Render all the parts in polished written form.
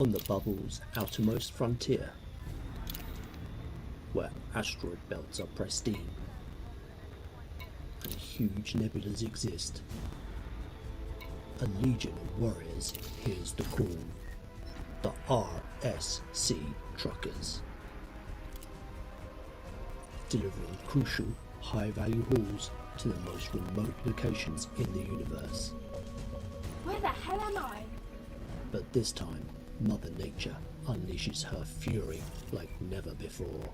on the bubble's outermost frontier, where asteroid belts are pristine and huge nebulas exist, a legion of warriors hears the call, the RSC Truckers, delivering crucial, high-value hauls to the most remote locations in the universe. Where the hell am I? But this time, Mother Nature unleashes her fury like never before.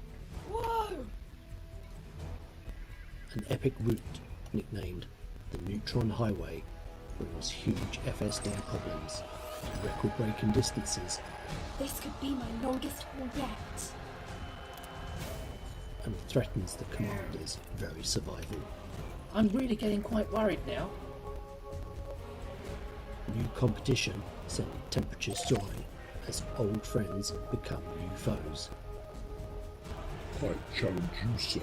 Whoa! An epic route, nicknamed the Neutron Highway, brings huge FSD problems, record-breaking distances, This could be my longest haul yet. and threatens the commander's very survival. I'm really getting quite worried now. New competition sent temperatures soaring as old friends become new foes. I challenge you, sir.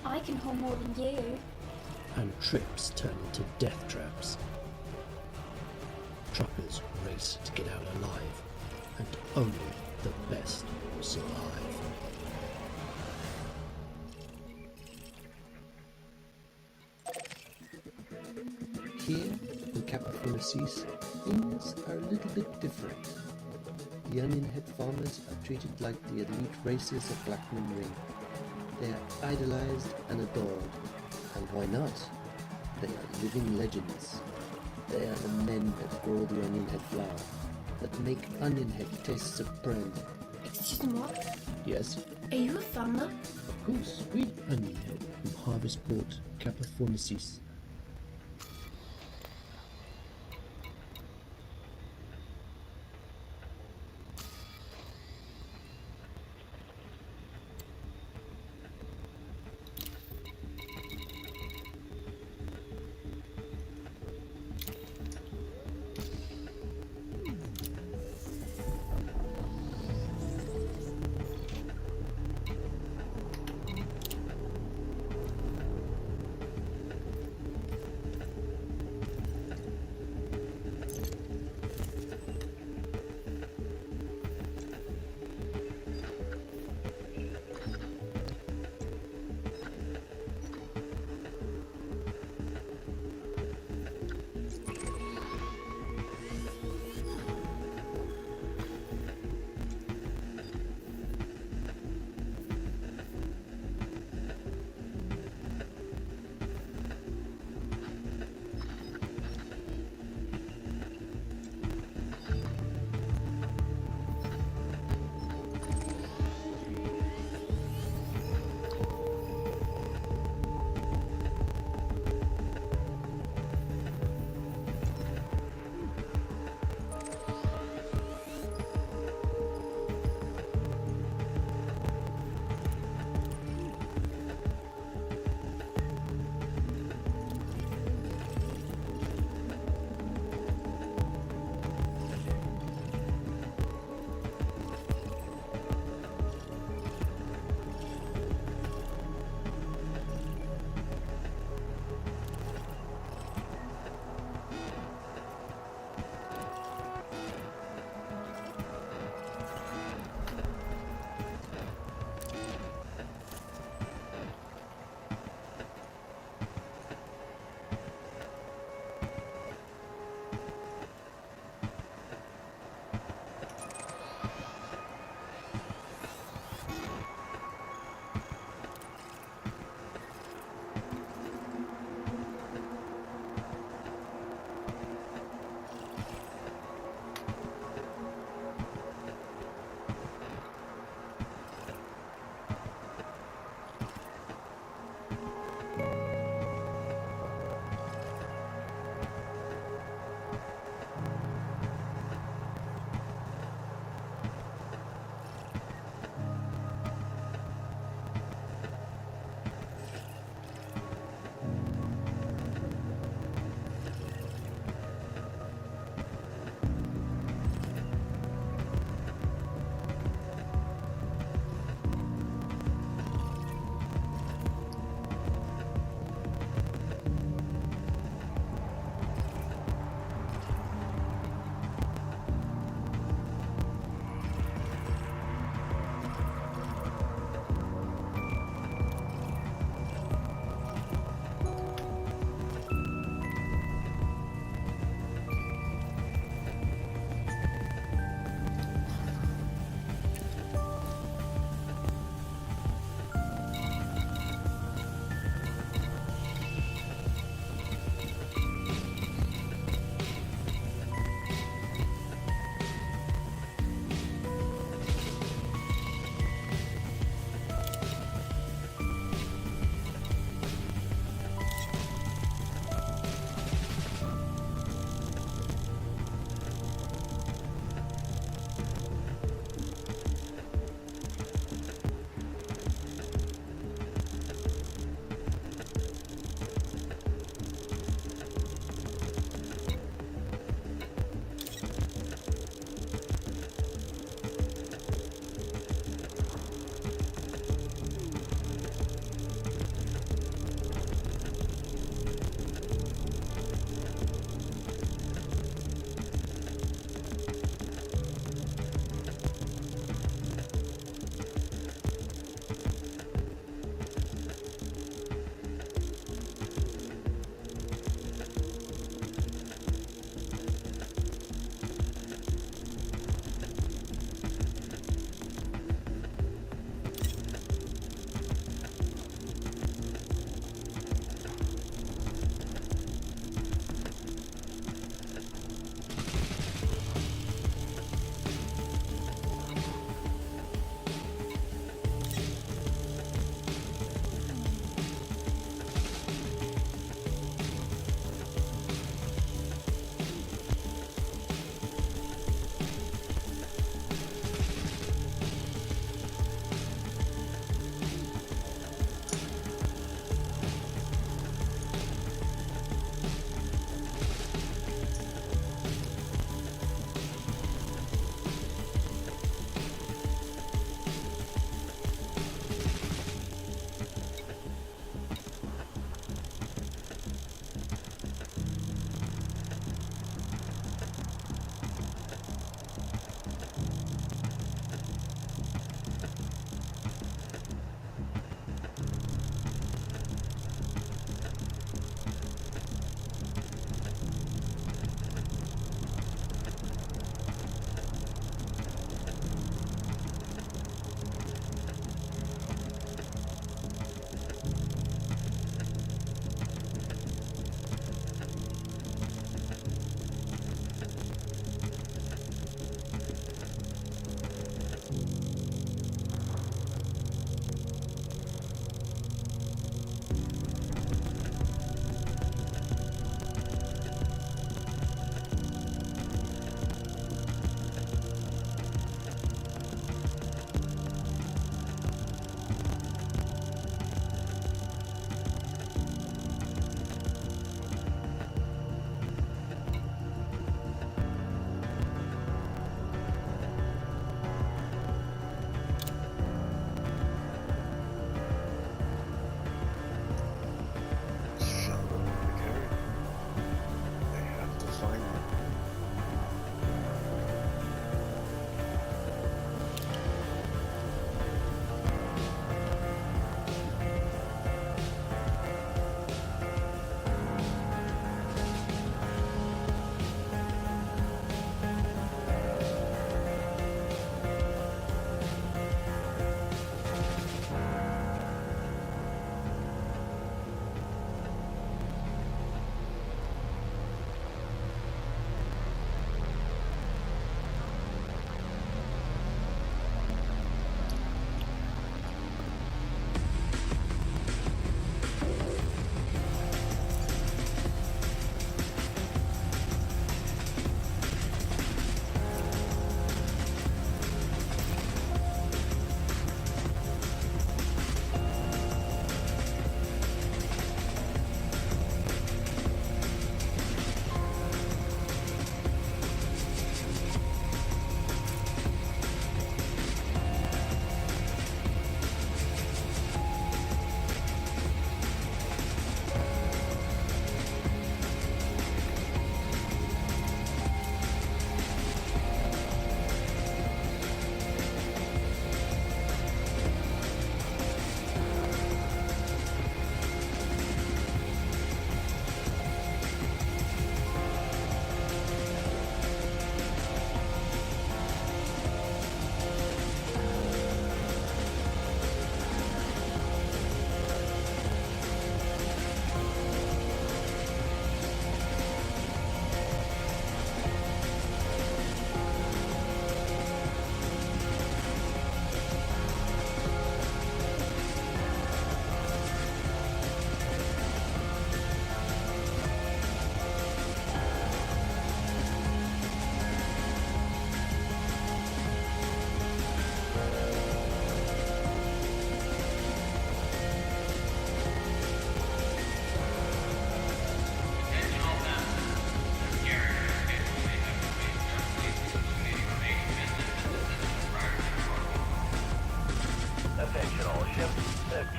I can haul more than you. And trips turn into death traps. Truckers race to get out alive, and only the best will survive. Here, in Capricornices, things are a little bit different. The onion head farmers are treated like the elite races of Blackman Ring. They are idolized and adored. And why not? They are living legends. They are the men that grow the onion head flour, that make onion head taste supreme. Excuse-moi, Yes, are you a farmer? of course, we onion head from Harvest Port, Capricornices.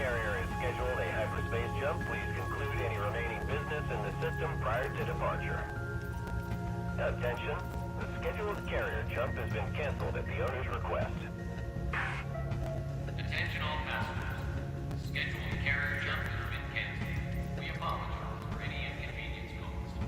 carrier has scheduled a hyperspace jump. Please conclude any remaining business in the system prior to departure. Attention, the scheduled carrier jump has been canceled at the owner's request. Attention all passengers. Scheduled carrier jump has been canceled. We apologize for any inconvenience caused.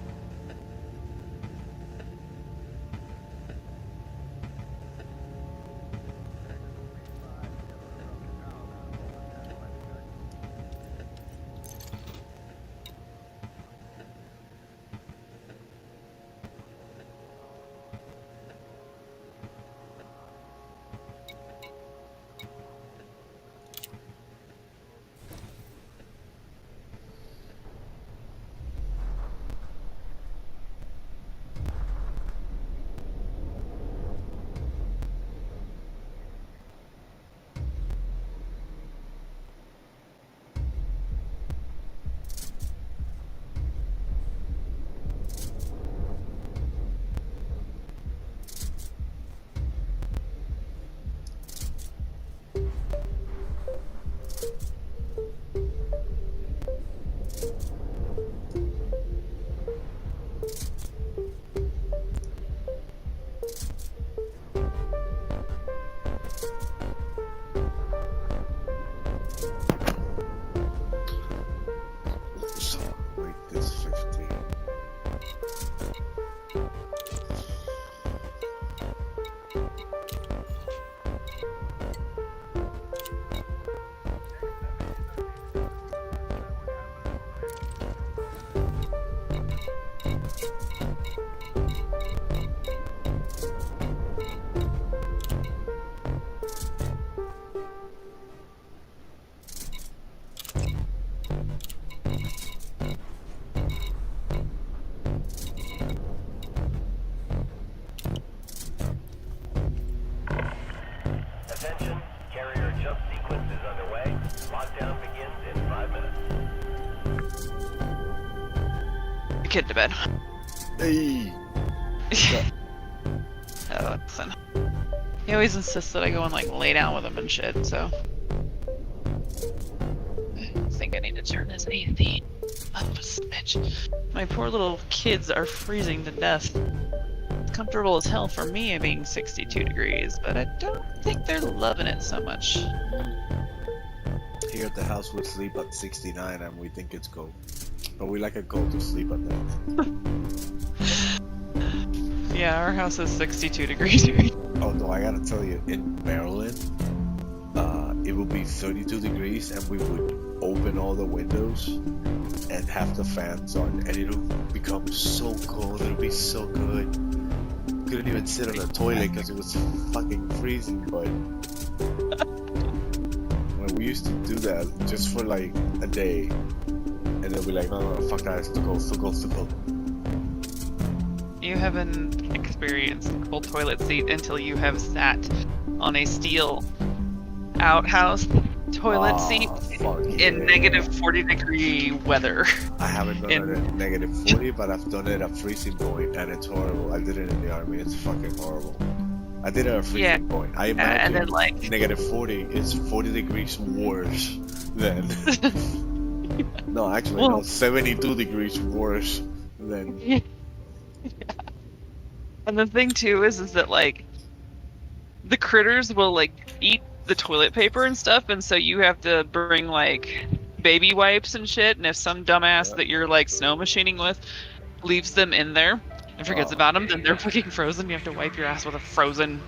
So, wait, this 15. Attention, carrier jump sequence is underway. Lockdown begins in 5 minutes. Kid to bed. Hey! Oh, listen. He always insists that I go and like lay down with him and shit, so. I think I need to turn this AC up a smidge. My poor little kids are freezing to death. It's comfortable as hell for me being 62 degrees, but I don't think they're loving it so much. Here at the house we sleep at 69 and we think it's cold. But we like a go to sleep at night. Yeah, our house is 62 degrees. Although I gotta tell you, in Maryland, it will be 32 degrees and we would open all the windows and have the fans on and it'll become so cold, it'll be so good. Couldn't even sit on the toilet because it was fucking freezing, but when we used to do that just for like a day and they'll be like, no, fuck that, it's too cold, too cold, too cold. You haven't experienced a cold toilet seat until you have sat on a steel outhouse toilet seat in negative 40 degree weather. I haven't done it at negative 40, but I've done it at freezing point and it's horrible. I did it in the army, it's fucking horrible. I did it at freezing point. I imagine and then, like, negative 40 is 40 degrees worse than... No, actually, no, 72 degrees worse than... Yeah. And the thing too is that like the critters will like eat the toilet paper and stuff, and so you have to bring like baby wipes and shit, and if some dumbass that you're like snow machining with leaves them in there and forgets about them, then they're fucking frozen. You have to wipe your ass with a frozen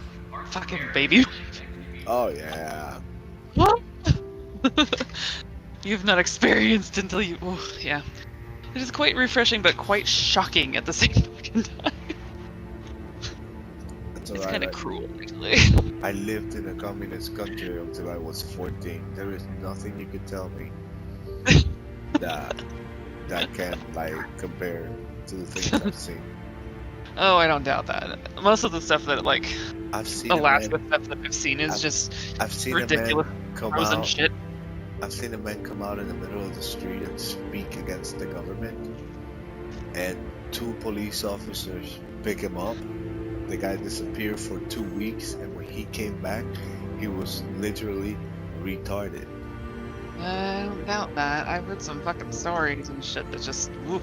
fucking baby wipe. Oh yeah. What? You've not experienced until you... Oh, yeah. It is quite refreshing, but quite shocking at the same fucking time. It's kind of cruel, actually. I lived in a communist country until I was 14. There is nothing you could tell me that can like compare to the things I've seen. Oh, I don't doubt that. Most of the stuff that like I've seen Alaska stuff that I've seen is just ridiculous frozen shit. I've seen a man come out in the middle of the street and speak against the government, and 2 police officers pick him up. The guy disappeared for 2 weeks, and when he came back, he was literally retarded. doubt that. I've heard some fucking stories and shit that just woof.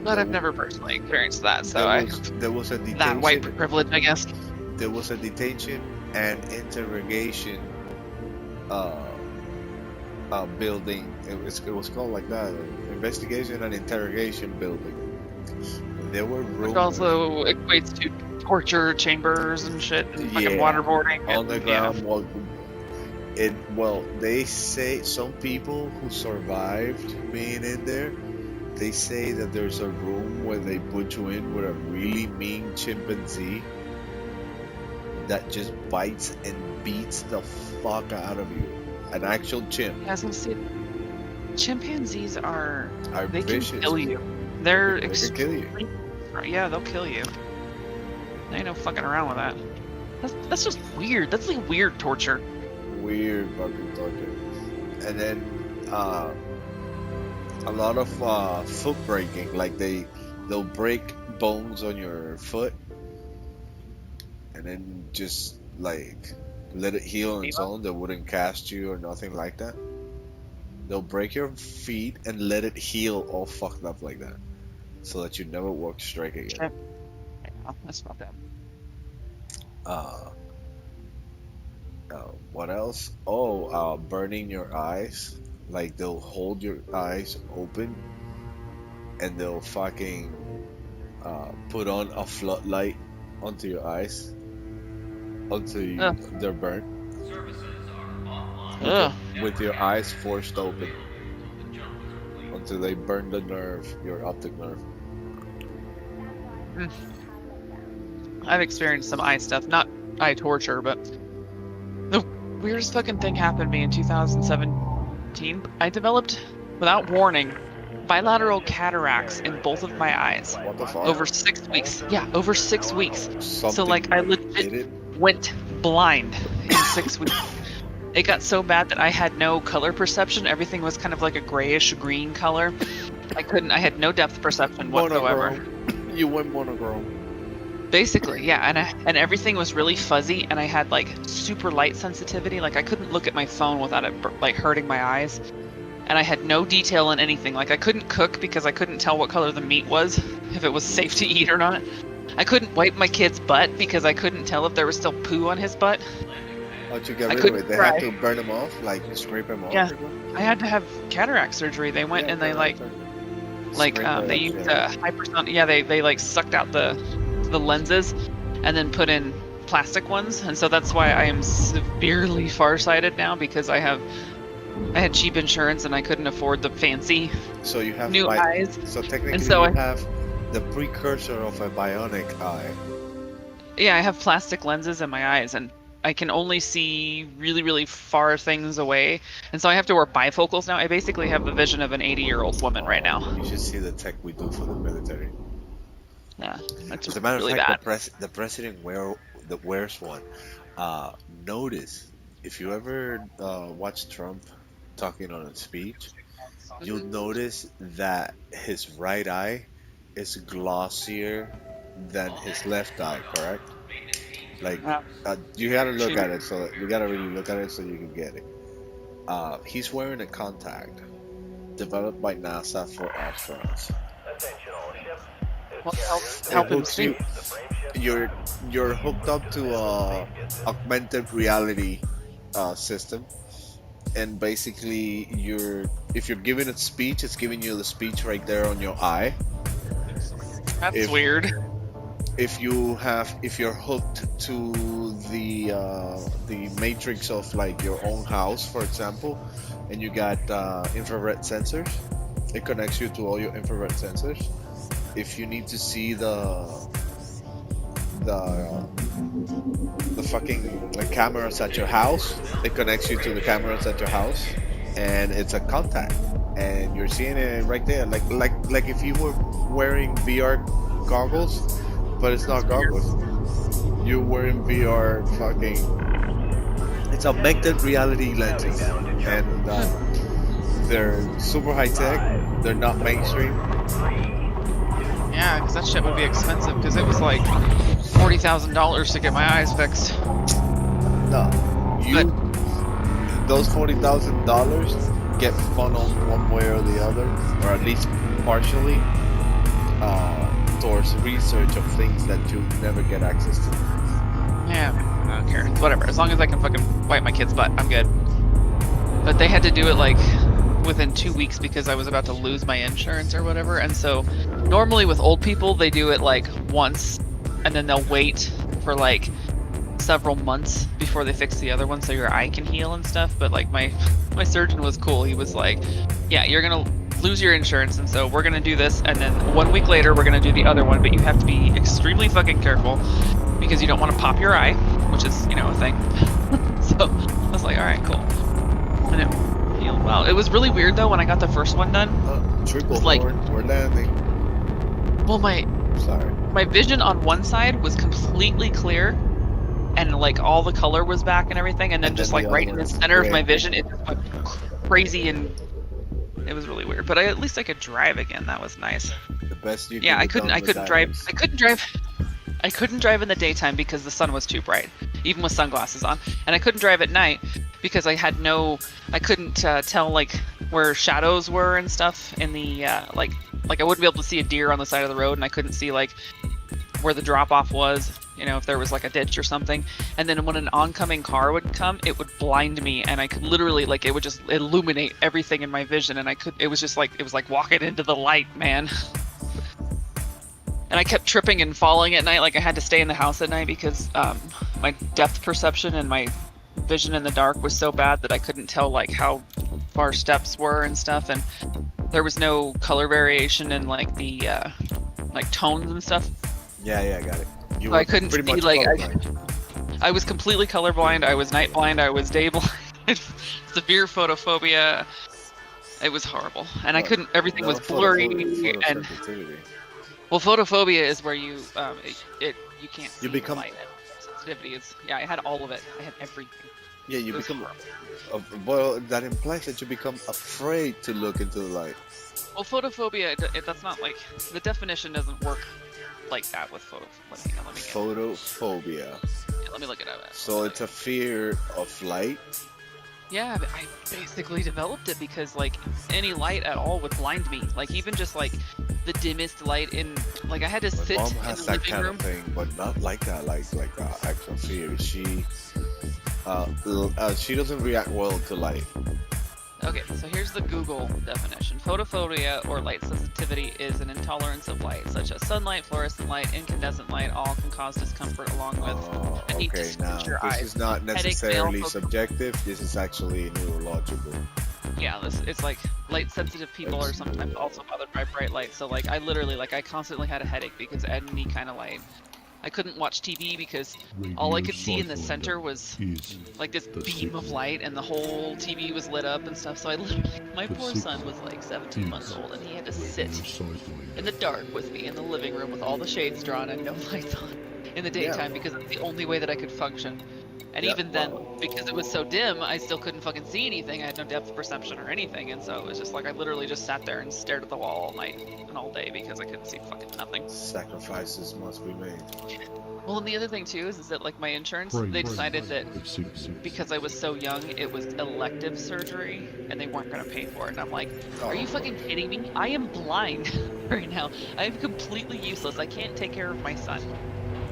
But I've never personally experienced that, so there was a that white detention. privilege, I guess. There was a detention and interrogation building. It was called like that. Investigation and interrogation building. There were rumors. Which also equates to torture chambers and shit, and fucking waterboarding. On the ground. Well, they say some people who survived being in there, they say that there's a room where they put you in with a really mean chimpanzee that just bites and beats the fuck out of you. An actual chimp. Yeah, I was gonna say, chimpanzees are they vicious. can kill you. They're They can kill you. Yeah, they'll kill you. There ain't no fucking around with that. That's just weird. That's like weird torture. Weird fucking torture. And then a lot of foot breaking, like they'll break bones on your foot and then just like let it heal on its own. They wouldn't cast you or nothing like that. They'll break your feet and let it heal all fucked up like that, so that you never walk straight again. Yeah, that's not bad. What else? Burning your eyes. Like they'll hold your eyes open and they'll fucking put on a floodlight onto your eyes until they're burnt. With your eyes forced open until they burn the nerve, your optic nerve. I've experienced some eye stuff, not eye torture, but the weirdest fucking thing happened to me in 2017. I developed, without warning, bilateral cataracts in both of my eyes. What the fuck? Over 6 weeks. Yeah, over 6 weeks. So like I legit it? went blind in 6 weeks. It got so bad that I had no color perception. Everything was kind of like a grayish green color. I had no depth perception whatsoever. Monochrome. You went monochrome. Basically, yeah, and everything was really fuzzy, and I had like super light sensitivity. Like I couldn't look at my phone without it like hurting my eyes, and I had no detail in anything. Like I couldn't cook because I couldn't tell what color the meat was, if it was safe to eat or not. I couldn't wipe my kid's butt because I couldn't tell if there was still poo on his butt. How'd you get rid of it? They had to burn them off, like scrape them off. Yeah, I had to have cataract surgery. They went and they they used hypersonic. Yeah, they like sucked out the lenses and then put in plastic ones, and so that's why I am severely farsighted now, because I had cheap insurance and I couldn't afford the fancy so you have new eyes. So technically and so you have the precursor of a bionic eye. Yeah, I have plastic lenses in my eyes, and I can only see really, really far things away, and so I have to wear bifocals now. I basically have the vision of an 80-year-old woman right now. You should see the tech we do for the military. Yeah, that's As a matter really of fact, bad. the president wears one. Notice, if you ever watch Trump talking on a speech, you'll notice that his right eye is glossier than his left eye, correct? Like, you gotta look at it, so you gotta really look at it so you can get it. He's wearing a contact developed by NASA for astronauts. What help him see? You're hooked up to a augmented reality system, and basically if you're giving a speech, it's giving you the speech right there on your eye. That's weird. If you're hooked to the matrix of like your own house, for example, and you got infrared sensors, it connects you to all your infrared sensors. If you need to see the fucking cameras at your house, it connects you to the cameras at your house, and it's a contact, and you're seeing it right there, like if you were wearing VR goggles, but it's not goggles. You're wearing VR fucking. It's augmented reality lenses, and they're super high tech. They're not mainstream. Yeah, because that shit would be expensive, because it was like $40,000 to get my eyes fixed. No, those $40,000 get funneled one way or the other, or at least partially, towards research of things that you never get access to. Yeah, I don't care. It's whatever. As long as I can fucking wipe my kid's butt, I'm good. But they had to do it like within 2 weeks because I was about to lose my insurance or whatever. And so normally with old people, they do it like once and then they'll wait for like several months before they fix the other one so your eye can heal and stuff. But like my surgeon was cool. He was like, yeah, you're going to lose your insurance. And so we're going to do this. And then 1 week later, we're going to do the other one. But you have to be extremely fucking careful because you don't want to pop your eye, which is, you know, a thing. So I was like, all right, cool. And it healed well. It was really weird though when I got the first one done. Triple like, horn, we're landing. Well, my vision on one side was completely clear, and like all the color was back and everything, and then just like right in the center of my vision, it just went crazy, and it was really weird. But at least I could drive again. That was nice. The best you. Yeah, I couldn't drive. I couldn't drive in the daytime because the sun was too bright, even with sunglasses on, and I couldn't drive at night because I couldn't tell like where shadows were and stuff in the like I wouldn't be able to see a deer on the side of the road, and I couldn't see like where the drop off was, you know, if there was like a ditch or something. And then when an oncoming car would come, it would blind me, and I could literally like it would just illuminate everything in my vision, and it was like walking into the light, man. And I kept tripping and falling at night. Like I had to stay in the house at night because my depth perception and my vision in the dark was so bad that I couldn't tell like how far steps were and stuff. And there was no color variation in like the like tones and stuff. Yeah, I got it. So I couldn't see like I was completely colorblind. I was night blind. I was day blind. Severe photophobia. It was horrible, and I couldn't. Everything was blurry and. Well, photophobia is where you you can't see the light and sensitivity. I had all of it. I had everything. Yeah, you become well. That implies that you become afraid to look into the light. Well, photophobia. That's not like the definition doesn't work like that with photophobia. Photophobia. Yeah, let me look it up. So it's a fear of light. Yeah, I basically developed it because like any light at all would blind me. Like even just like the dimmest light in, like I had to sit in the living room. Mom has that kind of thing, but not like that. Like actual fear. She doesn't react well to light. Okay, so here's the Google definition. Photophobia, or light sensitivity, is an intolerance of light, such as sunlight, fluorescent light, incandescent light. All can cause discomfort along with a need to squint your eyes. This is not necessarily subjective. This is actually neurological. Yeah, it's like light-sensitive people are sometimes also bothered by bright light. So like I literally I constantly had a headache because any kind of light. I couldn't watch TV because all I could see in the center was like this beam of light, and the whole TV was lit up and stuff. So I literally, my poor son was like 17 months old, and he had to sit in the dark with me in the living room with all the shades drawn and no lights on in the daytime because it's the only way that I could function. And even then, because it was so dim, I still couldn't fucking see anything. I had no depth perception or anything, and so it was just like I literally just sat there and stared at the wall all night and all day because I couldn't see fucking nothing. Sacrifices must be made. Well, and the other thing too is that like my insurance, they decided that because I was so young, it was elective surgery, and they weren't gonna pay for it. And I'm like, are you fucking kidding me? I am blind right now. I'm completely useless. I can't take care of my son.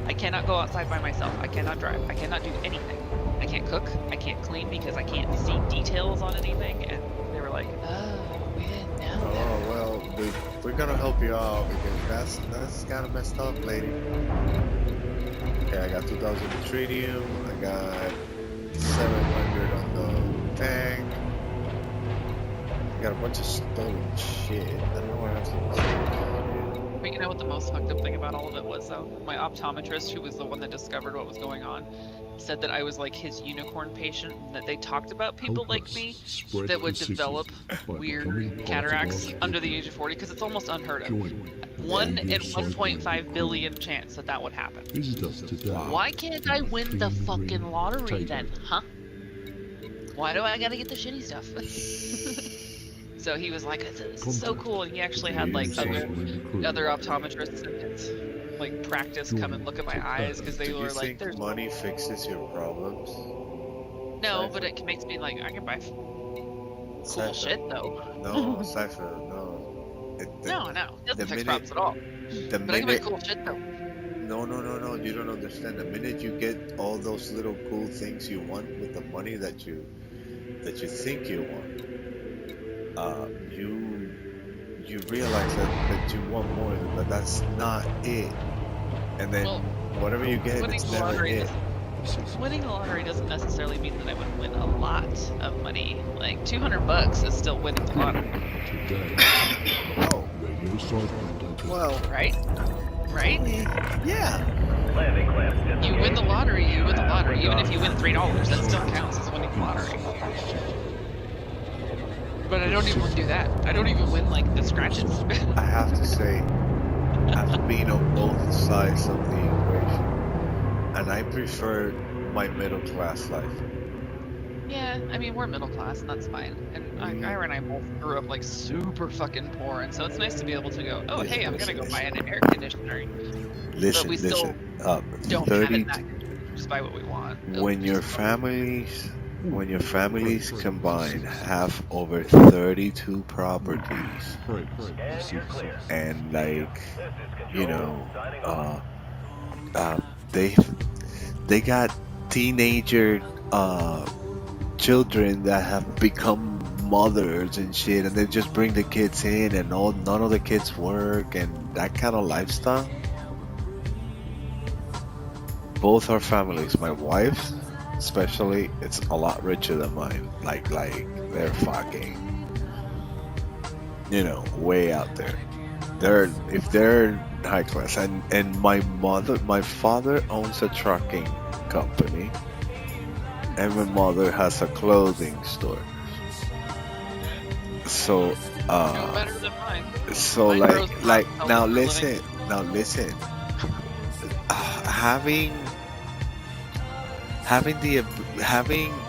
I cannot go outside by myself. I cannot drive. I cannot do anything. I can't cook. I can't clean because I can't see details on anything. And they were like, oh, we didn't know that. Oh, well, we're gonna help you out because that's kind of messed up, lady. Okay, I got 2,000 tritium. I got 700 on the tank. I got a bunch of stolen shit. I don't know where I have some stolen shit. But you know what the most fucked up thing about all of it was, though? My optometrist, who was the one that discovered what was going on, said that I was like his unicorn patient, and that they talked about people like me that would develop weird cataracts under the age of 40, because it's almost unheard of. 1 in 1.5 billion chance that would happen. Why can't I win the fucking lottery then, huh? Why do I gotta get the shitty stuff? So he was like, this is so cool, and he actually had like other optometrists in his like practice come and look at my eyes because they were like, "There's money fixes your problems." No, but it makes me like I can buy cool Cypher. shit though. No, Cypher, no. No, it doesn't the fix minute- problems at all. The But I can buy minute, cool shit though. no, you don't understand. The minute you get all those little cool things you want with the money that you think you want, you realize that you want more, but that's not it. And then Well, whatever you get, winning it's the never lottery it. winning the lottery doesn't necessarily mean that I would win a lot of money. Like $200 is still winning the lottery, Today, Oh, radio silent open. well, right? Right? yeah. Landing clamps disengaged. You win the lottery, you win the lottery. Even if you win $3, that still counts as winning the lottery. But I don't even do that. I don't even win like the scratches. I have to say, I've been on both sides of the equation, and I prefer my middle class life. Yeah, I mean we're middle class and that's fine. And Ira and I both grew up like super fucking poor, and so it's nice to be able to go, oh hey, I'm gonna go buy an air conditioner. Listen, we still listen. Don't have 30 it that good. Just buy what we want. when your families combined have over 32 properties, Right. And you're clear. and like, This is you Control, know, signing off. they got teenager children that have become mothers and shit, and they just bring the kids in, and none of the kids work, and that kind of lifestyle. Both our families, my wife's especially, it's a lot richer than mine. Like they're fucking, way out there. If they're high class, and my father owns a trucking company, and my mother has a clothing store. So No better than mine. so Mine grows like crops now for a living. listen, having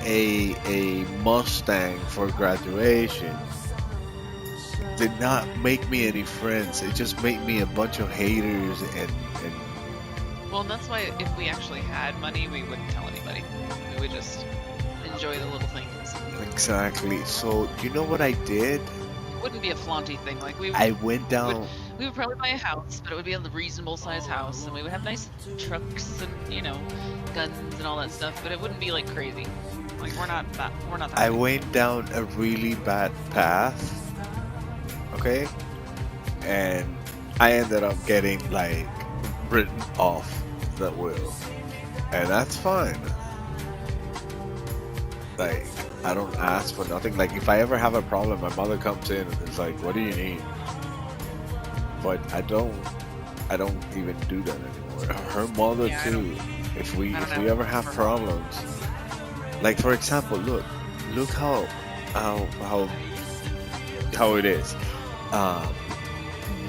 a Mustang for graduation did not make me any friends. It just made me a bunch of haters, and Well, and that's why if we actually had money, we wouldn't tell anybody. We would just enjoy the little things. exactly. So you know what I did? It wouldn't be a flaunty thing. Like I went down. we would probably buy a house, but it would be a reasonable size house, and we would have nice trucks and guns and all that stuff. But it wouldn't be like crazy. Like we're not that. I went down a really bad path. Okay, and I ended up getting like written off the will, and that's fine. Like, I don't ask for nothing. Like, if I ever have a problem, my mother comes in and is like, "What do you need?" But I don't even do that anymore. Her mother Yeah, too. If we I don't ever have her. problems, like for example, look how it is.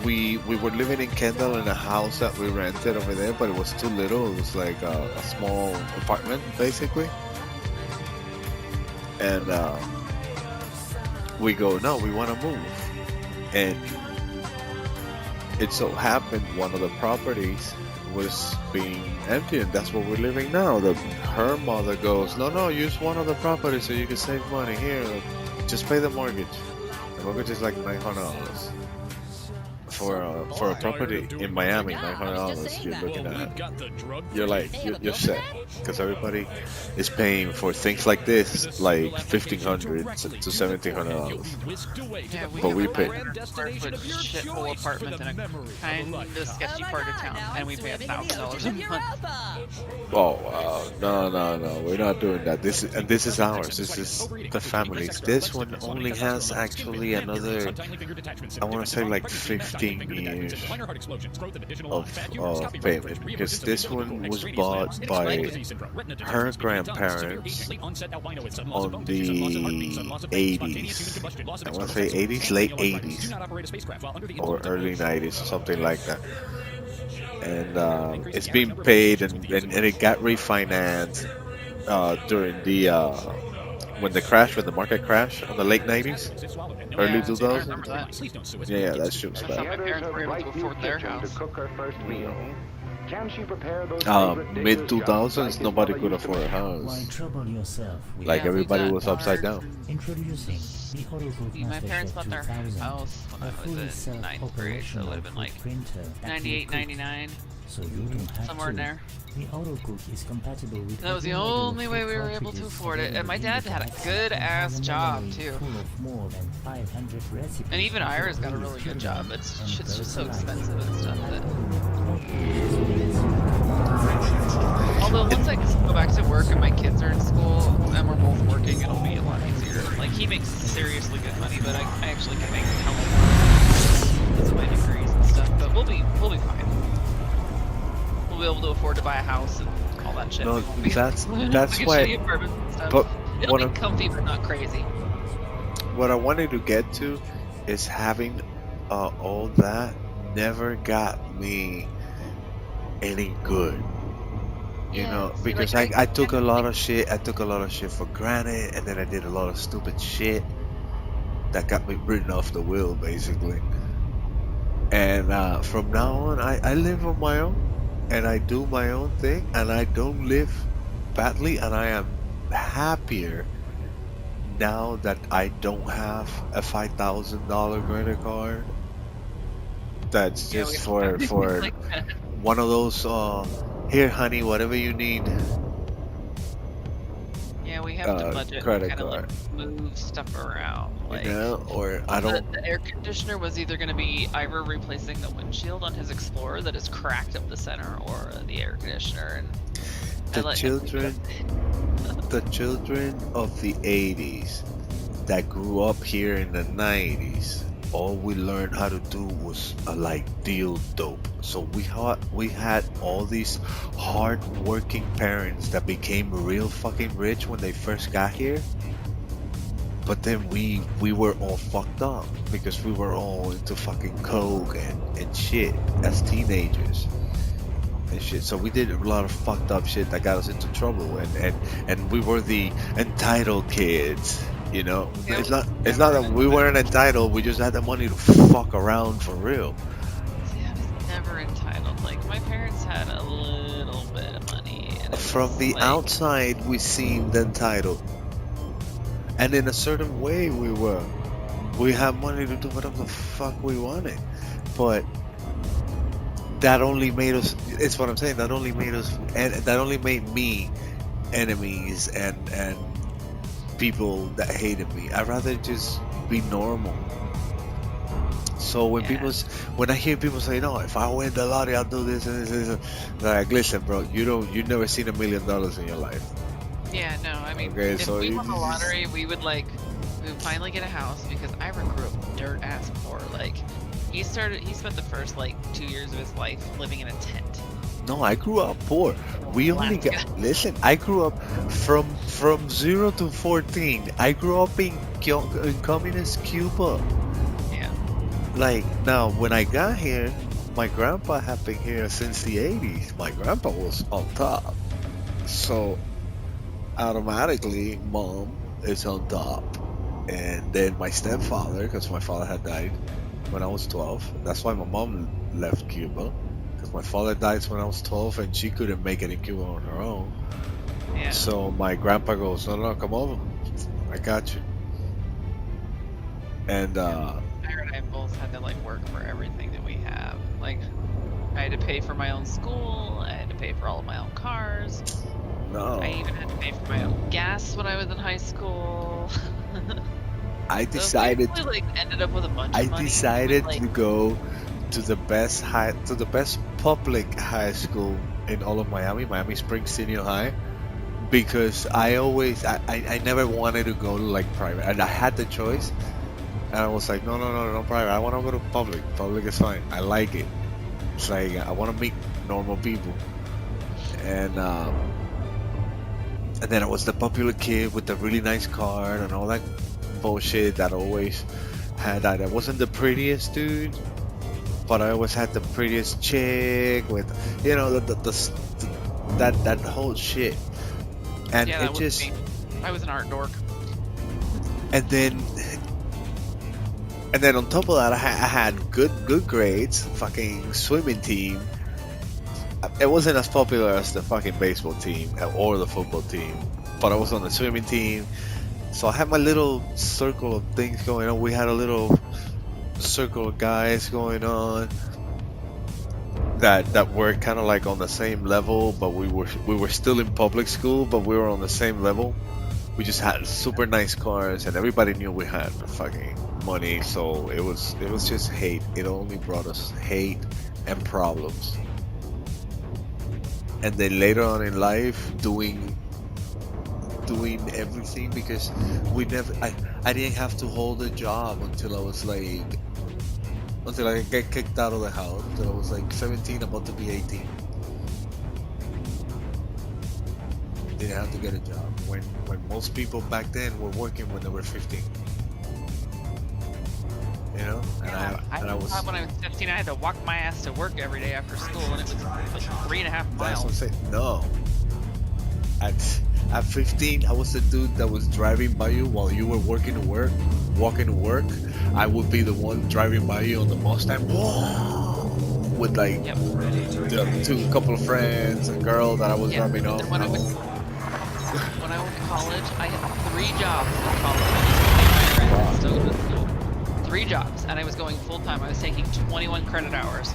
We were living in Kendall in a house that we rented over there, but it was too little. It was like a small apartment, basically. And we go, no, we want to move. And it so happened one of the properties was being empty, and that's where we're living now. Her mother goes, no, use one of the properties so you can save money. Here, just pay the mortgage. The mortgage is like $900 for a property in Miami. $900 you're looking at. You're like you're set, because everybody is paying for things like this, like $1,500 to $1,700. Yeah, But we pay. square foot shithole apartment in a kind of sketchy part of town, and we pay $1,000 a month. Oh no, we're not doing that. This is ours. This is the family's. This one only has actually another, I want to say like 15 years of payment, because this one was bought by her grandparents on the 80s. I want to say 80s, late 80s, or early 90s, or something like that. And it's been paid, and it got refinanced during the when the market crashed on the late 90s, early Yeah, I 2000s. remember that. Yeah, that shit was That's how bad. my parents were able to afford their house. To cook our first meal. Mid 2000s, nobody could afford a Why house. trouble yourself with Like Yeah, we everybody got was upside cars down. and- introducing the AutoCook My parents MasterChef bought their 2000, house when a I was fully in ninth grade, so it would have been self-operational like food printer that 98, will cook 99, so you don't have somewhere in to. there. The AutoCook is compatible with That was the every model of only food way we were able to cartridges afford it, and my available in dad the had a galaxy good and ass has a job memory too. full of more than 500 recipes And even you can Ira's got a always really good put job. in It's and shit's just so personalize. expensive and stuff that. Although Although once I go back to work and my kids are in school and we're both working, it'll be a lot easier. Like he makes seriously good money, but I actually can make hell of more because of my degrees and stuff. But we'll be fine. We'll be able to afford to buy a house and all that shit. No, We won't be that's like a why. shitty apartments and stuff. But It'll what be I'm, comfy but not crazy. what I wanted to get to is having all that never got me any good. You Yeah, know, see, because like I took a lot of shit. I took a lot of shit for granted, and then I did a lot of stupid shit that got me written off the wheel, basically. And from now on, I live on my own, and I do my own thing, and I don't live badly, and I am happier now that I don't have a $5,000 credit card. That's Yeah, we just don't have for anything like that. one of those here, honey, whatever you need Yeah, we have to budget and credit kind of like card. move stuff around. Like You know, or I don't. the air conditioner was either going to be Ira replacing the windshield on his Explorer that is cracked up the center, or the air conditioner. And I The let him pick children, the children of the 80s that grew up here in the 90s, all we learned how to do was like deal dope. So we had all these hard-working parents that became real fucking rich when they first got here. But then we were all fucked up because we were all into fucking coke and shit as teenagers and shit. So we did a lot of fucked up shit that got us into trouble, and we were the entitled kids. You know, Yeah, it's not never that we weren't entitled. We just had the money to fuck around for real. See, I was never entitled. Like my parents had a little bit of money. And it From was, the like, outside, we seemed entitled, and in a certain way, we were. We had money to do whatever the fuck we wanted, but that only made us. It's what I'm saying. That only made us, and that only made me enemies and people that hated me. I'd rather just be normal. So when Yeah. when I hear people say, "No, if I win the lottery, I'll do this and this," and this," like, listen, bro, you've never seen $1 million in your life. Yeah, no, I mean, Okay, if so we you won the just- lottery, we would finally get a house because Ira grew up dirt ass poor. Like, he spent the first 2 years of his life living in a tent. No, I grew up poor. We only Alaska. got listen. I grew up from 0 to 14. I grew up in communist Cuba. Yeah. Like now, when I got here, my grandpa had been here since the 80s. My grandpa was on top, so automatically, mom is on top, and then my stepfather, because my father had died when I was 12. That's why my mom left Cuba. My father died when I was 12, and she couldn't make it in Cuba on her own. Yeah. So my grandpa goes, no, come over. I got you. And Ira and I both had to work for everything that we have. Like, I had to pay for my own school. I had to pay for all of my own cars. no, I even had to pay for my own gas when I was in high school. I So decided. basically, ended up with a bunch I of money. decided with, to go to the best public high school in all of Miami Springs Senior High, because I never wanted to go to private, and I had the choice, and I was like, no private. I want to go to public. Public is fine. I like it. It's like I want to meet normal people, and then I was the popular kid with the really nice car and all that bullshit that always had that. I wasn't the prettiest dude, but I always had the prettiest chick with, that whole shit. And yeah, that it was just, me. I was an art dork. and then on top of that, I had good grades, fucking swimming team. it wasn't as popular as the fucking baseball team or the football team, but I was on the swimming team. So I had my little circle of things going on. We had a little circle of guys going on that were kind of like on the same level, but we were still in public school, but we were on the same level. We just had super nice cars, and everybody knew we had fucking money. So it was just hate. It only brought us hate and problems. And then later on in life, doing everything, because I didn't have to hold a job until I get kicked out of the house, until I was like 17, about to be 18. Didn't have to get a job when most people back then were working when they were 15. You know, and I was when I was 15, I had to walk my ass to work every day after school, and it was like 3.5 That's miles. what I'm saying. No. At 15, I was the dude that was driving by you while you were walking to work. I would be the one driving by you on the Mustang with like a couple of friends, a girl that I was dropping off. When I went to college, I had 3 jobs in college. I still go to school. 3 jobs, and I was going full time. I was taking 21 credit hours.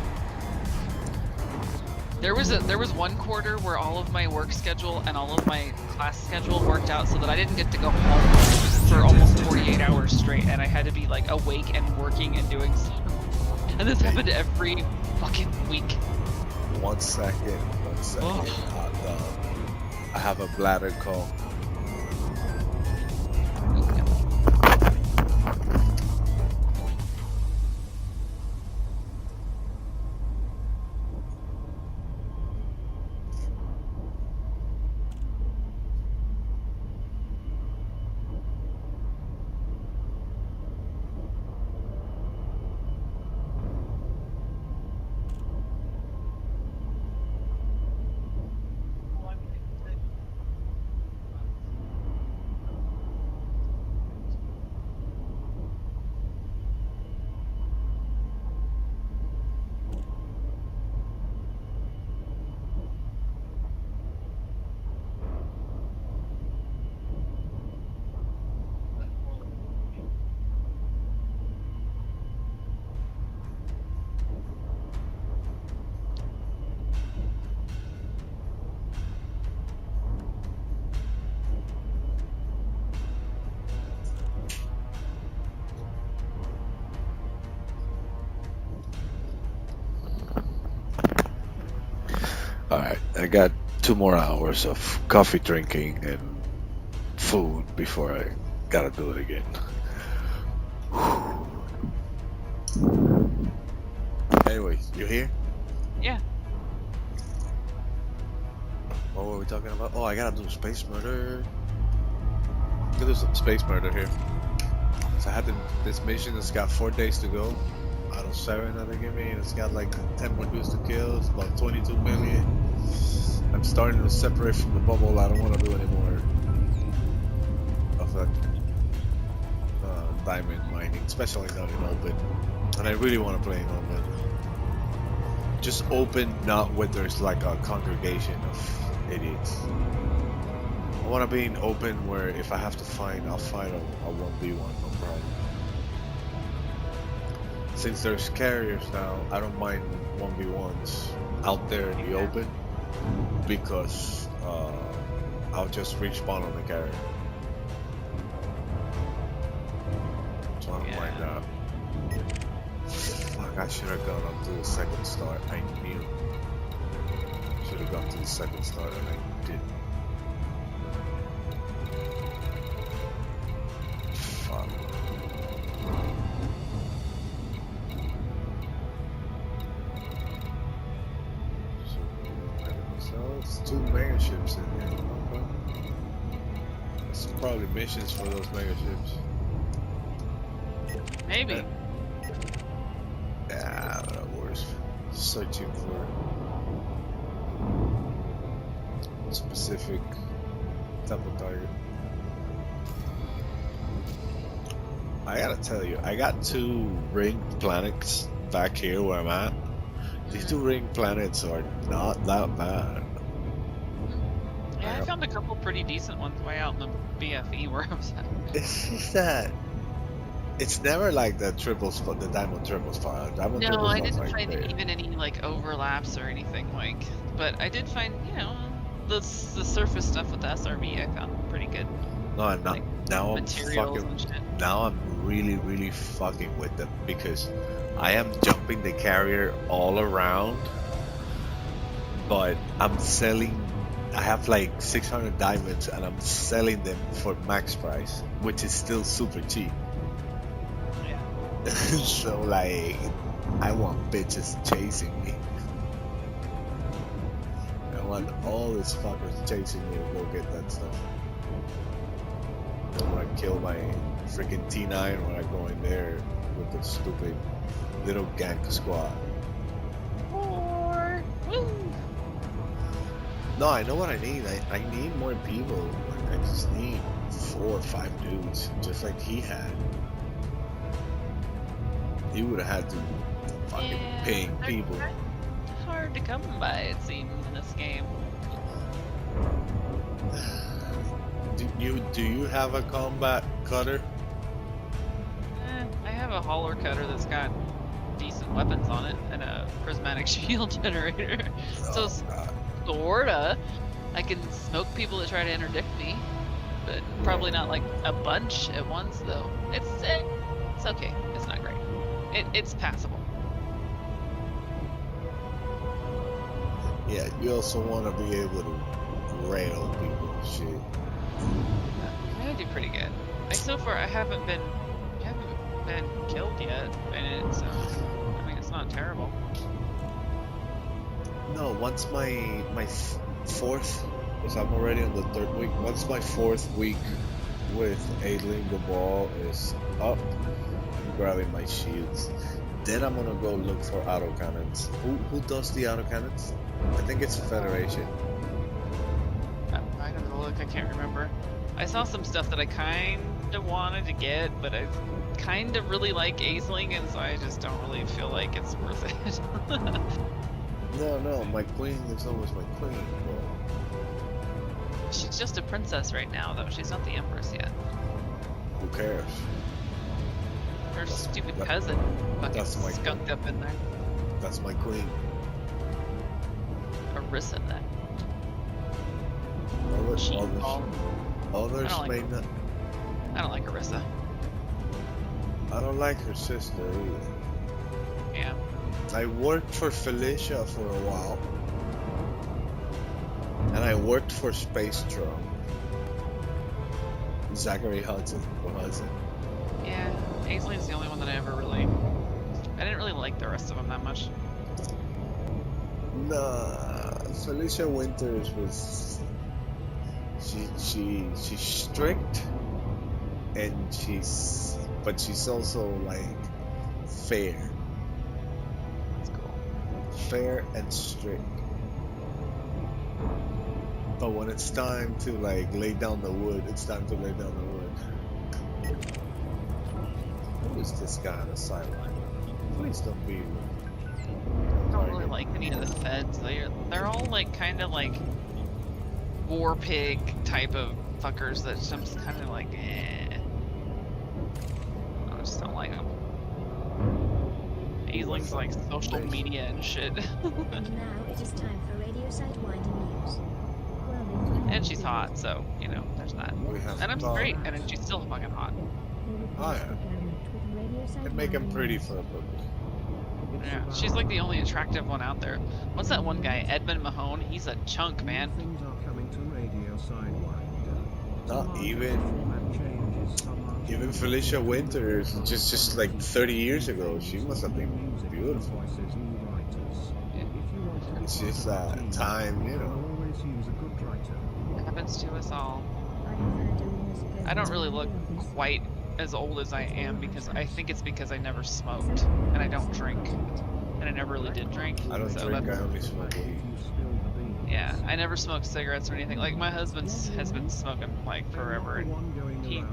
There was one quarter where all of my work schedule and all of my class schedule worked out so that I didn't get to go home for almost 48 hours straight, and I had to be like awake and working and doing stuff. And this happened every fucking week. 1 second. Hot dog. I have a bladder call. Alright, I got 2 more hours of coffee drinking and food before I gotta do it again. Anyway, you here? Yeah. What were we talking about? Oh, I gotta do space murder. Look at this space murder here. So I had this mission that's got 4 days to go out of 7 that they give me, and it's got like 10 more dudes to kill. It's about 22 million. I'm starting to separate from the bubble. I don't want to do any more of that diamond mining, especially not in open. And I really want to play in open. Just open, not where there's like a congregation of idiots. I want to be in open where if I have to fight, I'll fight a 1v1, no problem. Since there's carriers now, I don't mind 1v1s out there in the open, because I'll just respawn on the carrier. So I don't mind that. Fuck, I should have gone up to the second start. I knew. Should have gone to the second start and I didn't. Fuck. There's 2 mega ships in there. Okay. That's probably missions for those mega ships. Maybe. Yeah, that was searching for a specific type of target. I gotta tell you, I got 2 ringed planets back here where I'm at. These 2 ring planets are not that bad. Yeah, I found a couple pretty decent ones way out in the BFE where I was at. It's just that it's never like the triple spot, the diamond triple spot. Diamond No, triple I spot's didn't right find there. even any like overlaps or anything like. But I did find, you know, the surface stuff with the SRV. I found pretty good. No, I'm not. Like, Now I'm materials fucking. and shit. Now I'm really fucking with them because I am jumping the carrier all around, but I'm selling. I have like 600 diamonds and I'm selling them for max price, which is still super cheap. Yeah. So like, I want bitches chasing me. I want all these fuckers chasing me to go get that stuff. I want to kill my freaking T9 when I go in there with the stupid little gang squad. Or woo. No, I know what I need. I need more people. I just need 4 or 5 dudes, just like he had. He would have had to fucking ping they're people. kinda hard to come by, it seems, in this game. Do you have a combat cutter? I have a hauler cutter that's got decent weapons on it and a prismatic shield generator. So sorta, I can smoke people that try to interdict me, but probably not like a bunch at once though. It's okay. It's not great. It's passable. Yeah, you also want to be able to rail people and shit. I do pretty good. So far I haven't been killed yet in it, so I mean it's not terrible. No, once my fourth, because I'm already on the 3rd week. Once my 4th week with Ailing the Ball is up, I'm grabbing my shields. Then I'm gonna go look for autocannons. Who does the autocannons? I think it's Federation. I don't know, look, I can't remember. I saw some stuff that I kinda wanted to get, but I kinda really like Aisling, and so I just don't really feel like it's worth it. No, my queen is always my queen, bro. She's just a princess right now, though. She's not the empress yet. Who cares? Her stupid cousin fucking that's my skunked up in there. That's my queen. Arissa, that. Others I don't like may her. not. I don't like Arissa. I don't like her sister either. Yeah. I worked for Felicia for a while. And I worked for Space Tron. Zachary Hudson. Yeah, Aisling's the only one that I ever really... I didn't really like the rest of them that much. Nah, Felicia Winters was... She's strict. And but she's also like fair. That's cool. Fair and strict. But when it's time to like lay down the wood, it's time to lay down the wood. Who is this guy on the sideline? Please don't be. I don't really like any of the feds. They're all like kind of like war pig type of fuckers that I'm just kind of like, eh. I just don't like them. Aisling's like social media and shit. And now it is time for Radio Sidewinder News. And she's hot, so, you know, there's that. And I'm straight, and she's still fucking hot. Oh yeah. Can make him pretty for a purpose. Yeah, she's like the only attractive one out there. What's that one guy, Edmund Mahone? He's a chunk, man. Not even Felicia Winters, just like 30 years ago, she must have been beautiful. It's just that time, you know. It happens to us all. I don't really look quite as old as I am because I think it's because I never smoked and I don't drink and I never really did drink. I don't so drink, I only smoke weed. Yeah, I never smoked cigarettes or anything. Like my husband has been smoking like forever, and he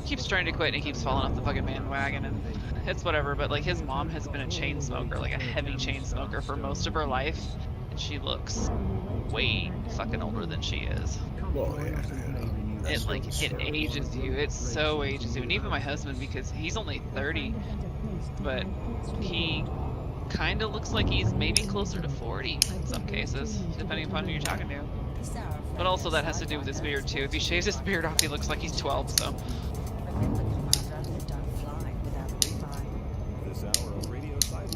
keeps trying to quit and he keeps falling off the fucking bandwagon, and it's whatever. But like his mom has been a chain smoker, like a heavy chain smoker for most of her life, and she looks way fucking older than she is. Well, yeah. It like it ages you. It so ages you. And even my husband, because he's only 30, but he kind of looks like he's maybe closer to 40 in some cases, depending upon who you're talking to. But also that has to do with his beard too. If he shaves his beard off, he looks like he's 12. So.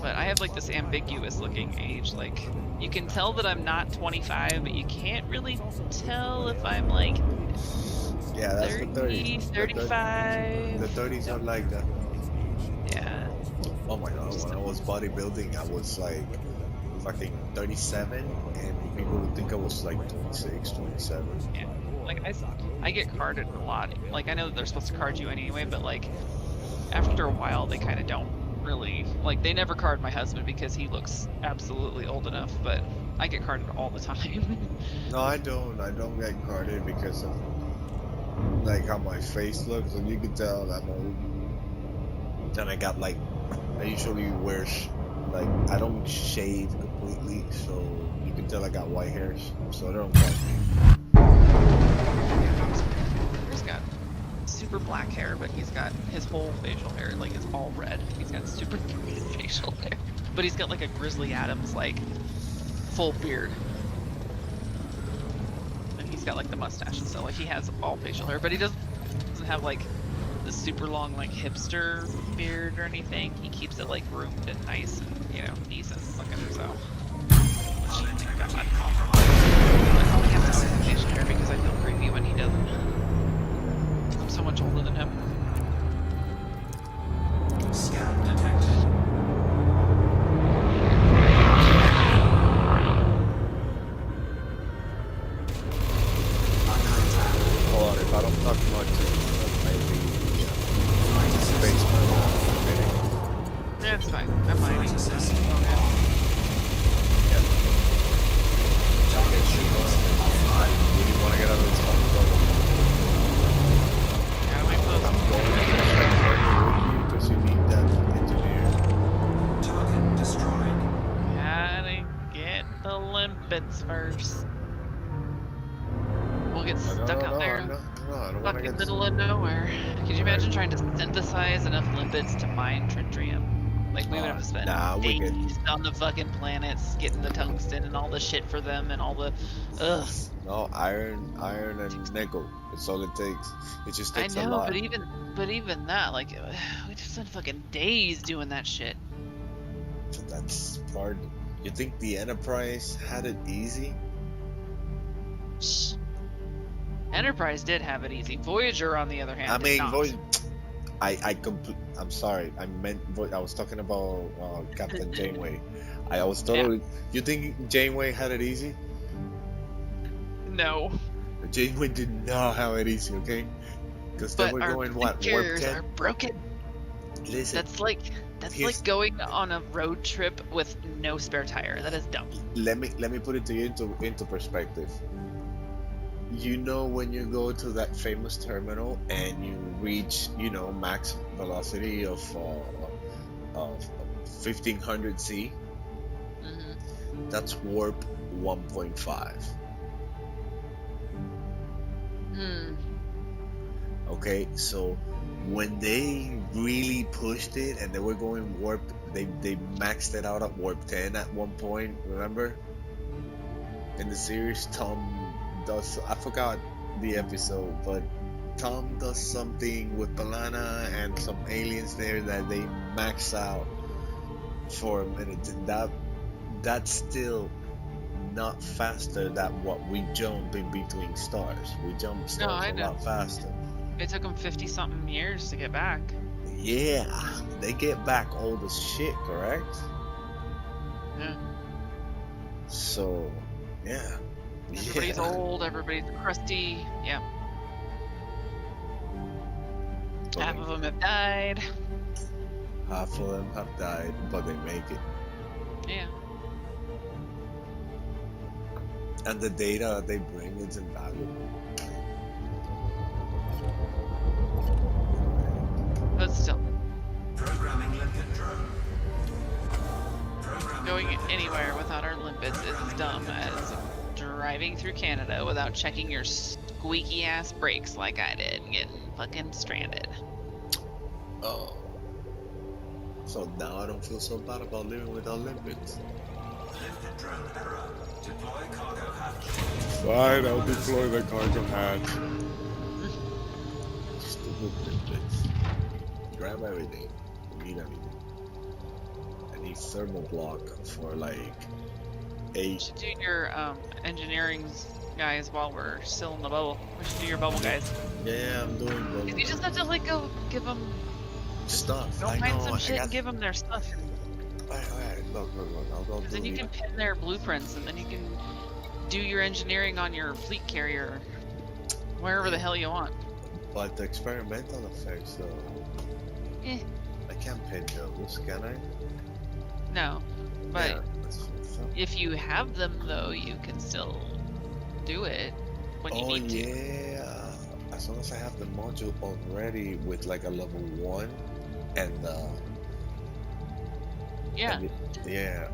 But I have like this ambiguous looking age. Like you can tell that I'm not 25, but you can't really tell if I'm like. Yeah, that's 30, the 30s. 35. The 30s are like that. Yeah. Oh my god, when I was bodybuilding, I was like fucking 37, and people would think I was like 26, 27. Yeah. Like I get carded a lot. Like I know that they're supposed to card you anyway, but like after a while they kind of don't really like. They never card my husband because he looks absolutely old enough, but I get carded all the time. No, I don't. I don't get carded because of like how my face looks, and you can tell I'm old. And I got like, I usually wear like I don't shave completely, so you can tell I got white hairs, so they don't card me. He's got super black hair, but he's got his whole facial hair like is all red. He's got super facial hair, but he's got like a Grizzly Adams like full beard. He's got like the mustache and stuff. Like he has all facial hair, but he doesn't have like the super long like hipster beard or anything. He keeps it like groomed and nice and, you know, decent looking. So which God. But he has to always have facial hair because I feel creepy when he doesn't. I'm so much older than him. Scam detected. If I don't talk much, maybe space Yeah, it's fine. I'm mining. So Would you want to get out of this phone? yeah, my clothes. I'm going because you need that engineer. Target destroyed. Gotta get the limpets first. We'll get stuck out there in the fucking middle of nowhere. Could you imagine trying to synthesize enough limpets to mine tritium? Like, we would have to spend days on the fucking planets getting the tungsten and all the shit for them and all the... Ugh. No, iron and nickel. It's all it takes. It just takes a lot. but even that, like, we just spent fucking days doing that shit. That's part... You think the Enterprise had it easy? Enterprise did have it easy. Voyager, on the other hand, did not. I'm sorry. I meant I was talking about Captain Janeway. I was totally. Yeah. You think Janeway had it easy? No. Janeway did not have it easy. Okay. Because they were going what? Warp 10? Are broken. Listen. That's like going on a road trip with no spare tire. That is dumb. Let me put it to you into perspective. You know, when you go to that famous terminal and you reach, you know, max velocity of 1500 C, that's warp 1.5. Okay, so when they really pushed it and they were going warp, they maxed it out at warp 10 at one point. Remember? In the series, Tom does, I forgot the episode, but Tom does something with Balana and some aliens there that they max out for a minute, and that's still not faster than what we jump in between stars. We jump stars a lot faster. It took them 50-something years to get back. Yeah, they get back old as shit, correct? Yeah. So, yeah. Everybody's old, everybody's crusty, yeah. Half of them have died. Half of them have died, but they make it. Yeah. And the data they bring is invaluable. But still, Programming Lincoln drone. Programming going Lincoln anywhere without our limpets is as dumb as driving through Canada without checking your squeaky ass brakes like I did and getting fucking stranded. Oh. So now I don't feel so bad about living without limpets. Lincoln drone error. Deploy cargo hatch. Fine, I'll deploy the cargo hatch. Stupid limpets. Grab everything. We need everything. I need thermal block for like You 8. should do your engineering guys while we're still in the bubble. We should do your bubble guys. Yeah, I'm doing bubble. You just have to like go give them stuff. go I find know. some shit I got... and give them their stuff. Alright, look. I'll go do Then you it. can pin their blueprints and then you can do your engineering on your fleet carrier wherever the hell you want. But the experimental effects, though, Eh, I can't pin those, can I? no. But Yeah, that's if you have them though, you can still do it when you oh need to. yeah, as long as I have the module already with like a level 1 and Yeah. yeah.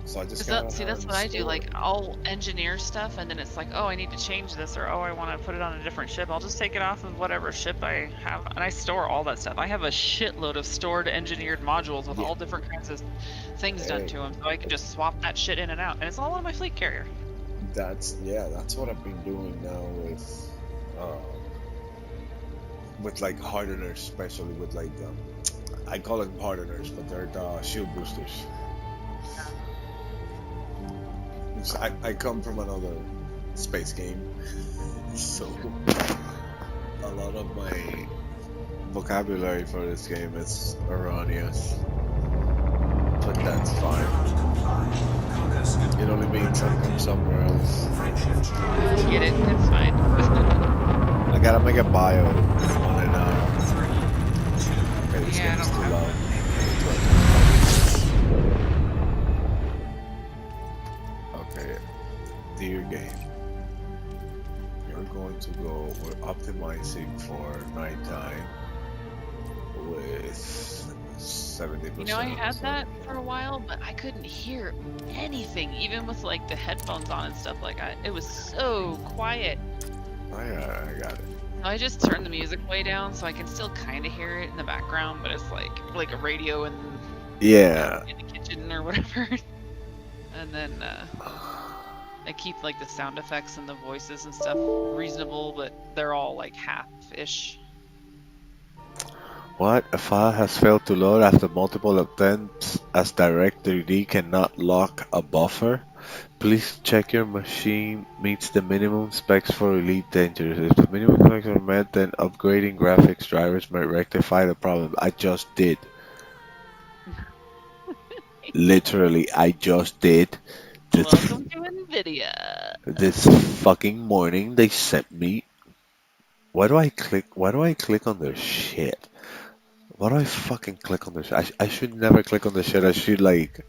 So I just See, that's what I do. Like, I'll engineer stuff, and then it's like, oh, I need to change this, or oh, I want to put it on a different ship. I'll just take it off of whatever ship I have, and I store all that stuff. I have a shitload of stored engineered modules with all different kinds of things done to them, so I can just swap that shit in and out, and it's all on my fleet carrier. That's what I've been doing now with like hardeners, especially with like I call them hardeners, but they're the shield boosters. I come from another space game, so a lot of my vocabulary for this game is erroneous, but that's fine. It only means I'm from somewhere else. I get it, it's fine. I gotta make a bio on it now. Okay, this game is too loud. Okay, dear game, you're going to go, we're optimizing for nighttime with 70%. You know, I had that for a while, but I couldn't hear anything, even with like the headphones on and stuff. Like, it was so quiet. I got it. I just turned the music way down so I can still kind of hear it in the background, but it's like a radio in Yeah. in the kitchen or whatever. And then I keep like the sound effects and the voices and stuff reasonable, but they're all like half-ish. What? A file has failed to load after multiple attempts as Direct3D cannot lock a buffer? Please check your machine meets the minimum specs for Elite Dangerous. If the minimum specs are met, then upgrading graphics drivers might rectify the problem. I just did. Literally, I just did. Welcome to NVIDIA. This fucking morning they sent me. Why do I click on their shit? Why do I fucking click on this? I should never click on the shit. I should like.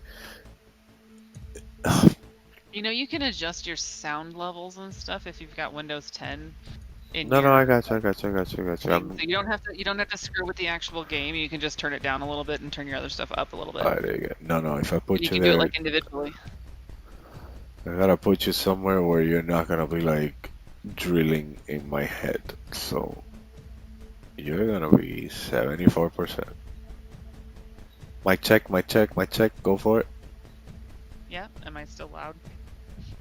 You know, you can adjust your sound levels and stuff if you've got Windows 10. No, I got you. So you don't have to screw with the actual game. You can just turn it down a little bit and turn your other stuff up a little bit. Alright, there you go. No, if I put you you can there, do it like individually. I gotta put you somewhere where you're not gonna be like drilling in my head. So you're gonna be 74%. Mic check. Go for it. Yeah, am I still loud?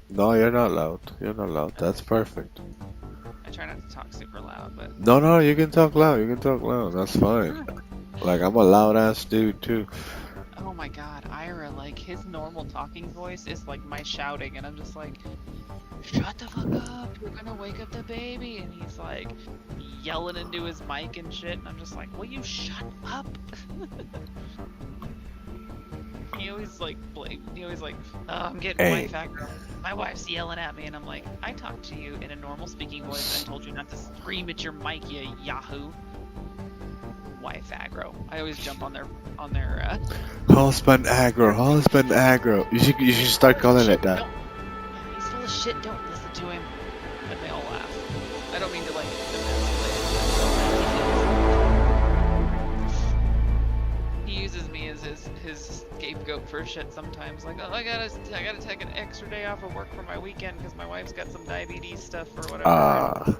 No, you're not loud. That's perfect. I try not to talk super loud, but... No, you can talk loud. That's fine. Like, I'm a loud ass dude, too. Oh my god, Ira, like, his normal talking voice is like my shouting, and I'm just like, shut the fuck up, you're gonna wake up the baby, and he's like, yelling into his mic and shit, and I'm just like, will you shut up? He always like oh, I'm getting wife aggro. My wife's yelling at me, and I'm like, I talked to you in a normal speaking voice and told you not to scream at your mic, you yahoo. Wife aggro. I always jump on their husband aggro. You should start calling it that. He's full of shit, don't listen to him. And they all laugh. I don't mean to like emasculate. He uses me as his scapegoat for shit sometimes. Like, oh, I gotta take an extra day off of work for my weekend because my wife's got some diabetes stuff or whatever.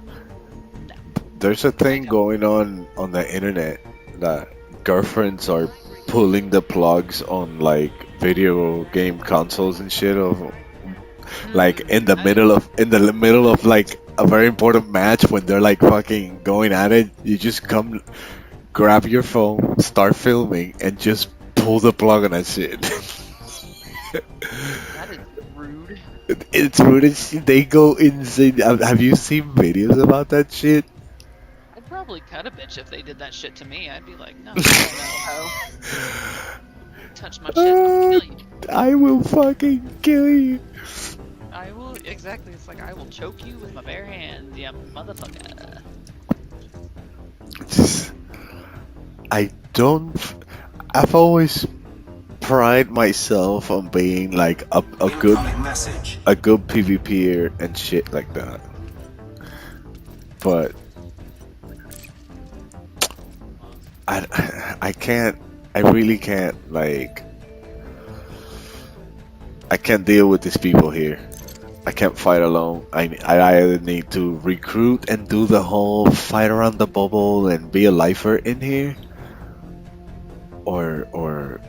There's a thing going on the internet that girlfriends are pulling the plugs on like video game consoles and shit of like in the middle of like a very important match when they're like fucking going at it. You just come, grab your phone, start filming, and just pull the plug on that shit. That is rude. It's rude as shit. They go insane. Have you seen videos about that shit? I'd probably cut a bitch if they did that shit to me. I'd be like, no, hell no, ho. Touch my shit, I'll kill you. I will fucking kill you. I will, exactly, it's like, I will choke you with my bare hands, you motherfucker. I've always pride myself on being like a good PvPer and shit like that. But I can't, I really can't, like, I can't deal with these people here. I can't fight alone. I either need to recruit and do the whole fight around the bubble and be a lifer in here, or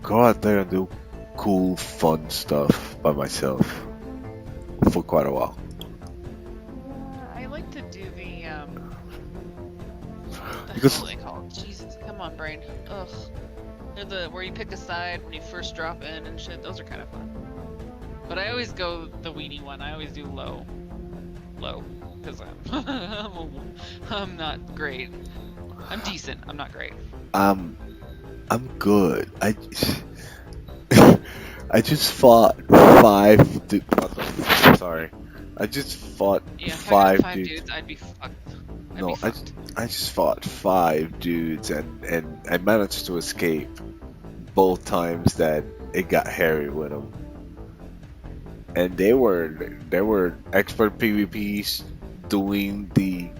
go out there and do cool, fun stuff by myself for quite a while. I like to do the, what the Because- hell are they called? Jesus, come on, brain. Ugh. They're where you pick a side when you first drop in and shit. Those are kind of fun. But I always go the weenie one. I always do low, because I'm not great. I'm decent. I'm not great. I'm good. I just fought 5 sorry. I just fought Yeah, if I got 5 5 dudes. dudes, I'd be fucked. No, I just fought 5 dudes and I managed to escape both times that it got hairy with them. And they were expert PvPs doing the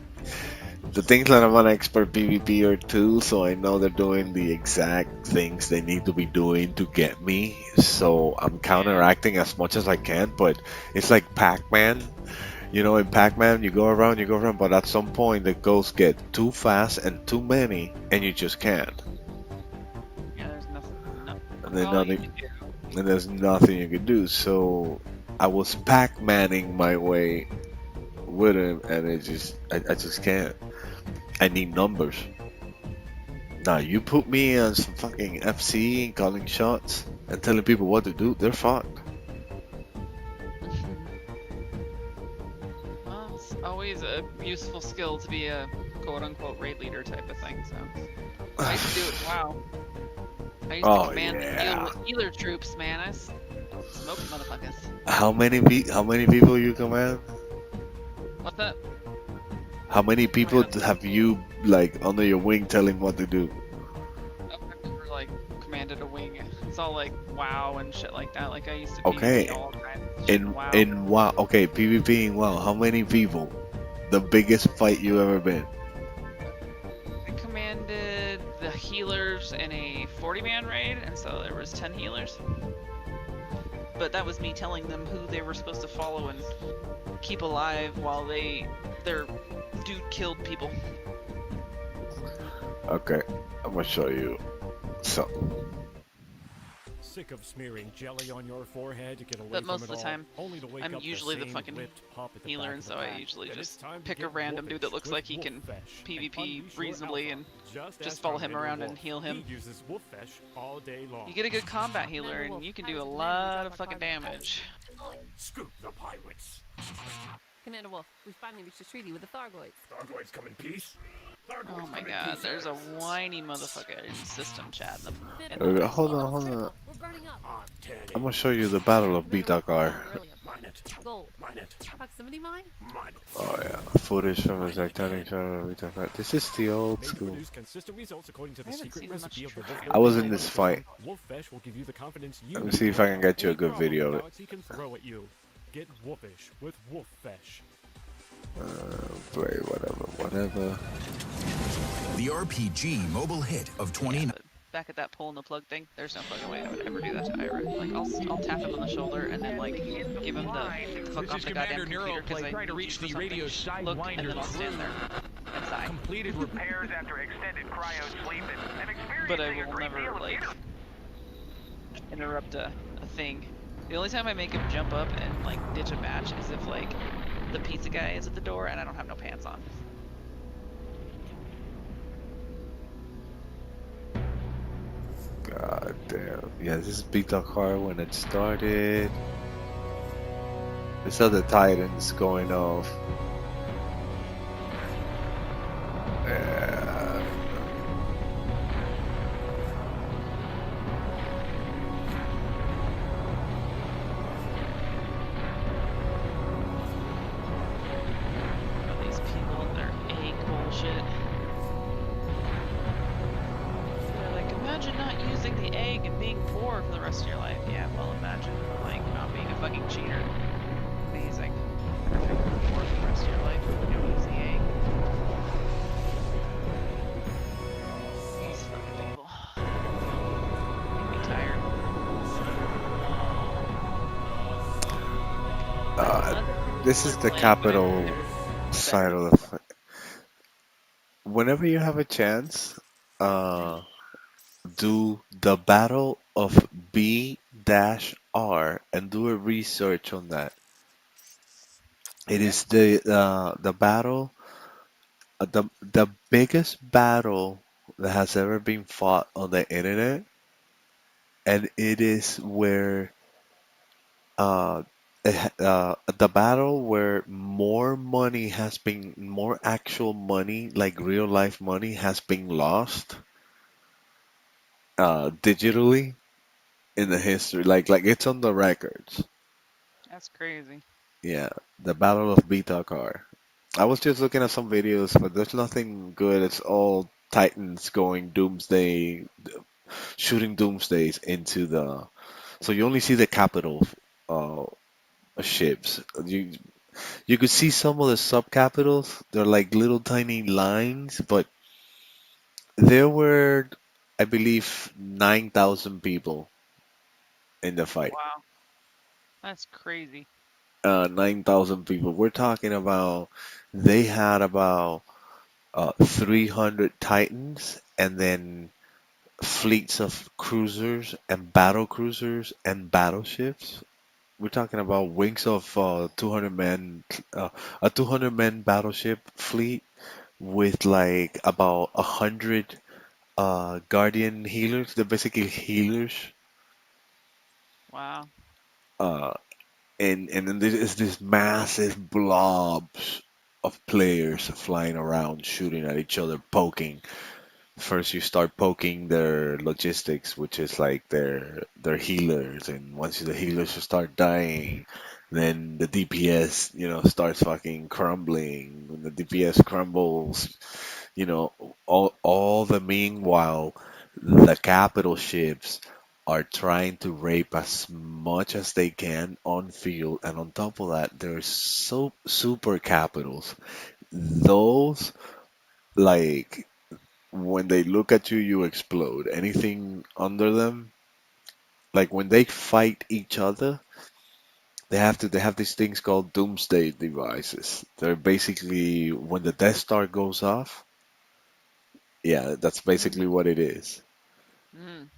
things that I'm an expert PvPer too, so I know they're doing the exact things they need to be doing to get me. So I'm counteracting as much as I can, but it's like Pac-Man. You know, in Pac-Man, you go around, but at some point the ghosts get too fast and too many, and you just can't. Yeah, there's nothing. And then there's nothing you can do. So I was Pac-Manning my way with him, and I just can't. I need numbers. Now you put me on some fucking FC and calling shots and telling people what to do, they're fucked. Well, it's always a useful skill to be a quote-unquote raid leader type of thing. So I used to do it. Wow. I used to command the healer troops, man. I smoked motherfuckers. How many people you command? What's that? How many people have you like under your wing telling what to do? I've never like commanded a wing. It's all like WoW and shit like that. Like I used to Okay. PvP all kinds of shit in WoW. In WoW, okay, PvP in WoW. How many people? The biggest fight you ever been? I commanded the healers in a 40-man raid, and so there was 10 healers. But that was me telling them who they were supposed to follow and keep alive while their dude killed people. Okay, I'm gonna show you something. Sick of smearing jelly on your forehead to get away But from most it of the all, time, only to wake I'm up usually the same fucking ripped pup at the healer, back and of so the I pack. usually Then just it's time to pick a get random dude that wolfish looks with like he can Wolffesh, and PvP unleash your reasonably alpha. and just ask follow Commander him around Wolf. and heal him. He uses Wolffesh all day long. You get a good combat healer, and you can do a lot of fucking damage. Scoop the pirates. Commander Wolf, we finally reached a treaty with the Thargoids. Thargoids come in peace. Oh my god, there's a whiny motherfucker in system chat. Hold on. I'm gonna show you the Battle of Bitakar. it. Proximity mine? Mud. Oh yeah, footage from the Titanic show. This is the old May school. produce consistent results according to the I haven't secret seen much recipe of the trash. Wolf I was Wolf in this competition. fight. Wolfish will give you the confidence you Let me need see to if I can overcome get you a any good problem video the of it. galaxy can throw at you. Get wolfish with Wolfish. Play whatever. The RPG mobile hit of 20. But back at that pull in the plug thing, there's no fucking way I would ever do that to Ira. Like, I'll tap him on the shoulder and then, like, give him the get the fuck off the goddamn computer because I need you for something. Look, and then I'll stand there and sigh. Completed repairs after extended cryo sleep and But I experiencing a will great never, deal of like, interrupt a thing. The only time I make him jump up and, like, ditch a match is if, like, the pizza guy is at the door and I don't have no pants on. God damn. Yeah, this is beat the car when it started. This other Titans going off. Yeah. All these people and their egg bullshit. They're like, imagine not using the egg and being poor for the rest of your life. Yeah, well, imagine, like, not being a fucking cheater. Amazing. Perfect. Poor for the rest of your life if you don't use the egg. These fucking people. Make me tired. This is the capital side of the fight. Whenever you have a chance, do the Battle of B-R and do a research on that. It is the battle, the biggest battle that has ever been fought on the internet, and it is where the battle where more actual money, like real life money, has been lost digitally in the history. Like it's on the records. That's crazy. Yeah, the Battle of Beta Car. I was just looking at some videos, but there's nothing good. It's all Titans going doomsday, shooting doomsdays into the. So you only see the capital uh, ships. You could see some of the sub capitals. They're like little tiny lines, but there were, I believe, 9,000 people in the fight. Wow. That's crazy. 9,000 people. We're talking about they had about 300 Titans and then fleets of cruisers and battle cruisers and battleships. We're talking about wings of 200 men, a 200 men battleship fleet with like about 100 guardian healers. They're basically healers. Wow. Uh, and then there is this massive blobs of players flying around, shooting at each other, poking. First, you start poking their logistics, which is like their healers, and once the healers start dying, then the DPS, starts fucking crumbling. When the DPS crumbles, all the meanwhile, the capital ships are trying to rape as much as they can on field, and on top of that, there's super capitals. Those, like, when they look at you, you explode. Anything under them, like when they fight each other, they have these things called doomsday devices. They're basically when the Death Star goes off. Yeah, that's basically what it is. Mm.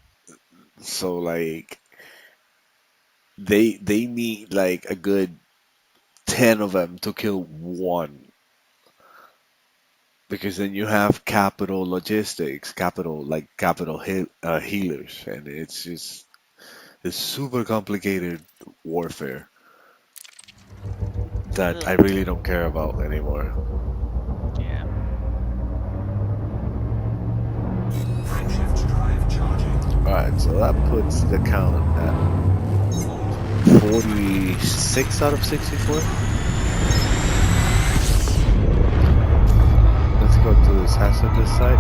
So like they need like a good 10 of them to kill one. Because then you have capital logistics, capital healers, and it's super complicated warfare that I really don't care about anymore. Yeah. Frameshift drive charging. Alright, so that puts the count at 46 out of 64. Let's go to this hazardous site.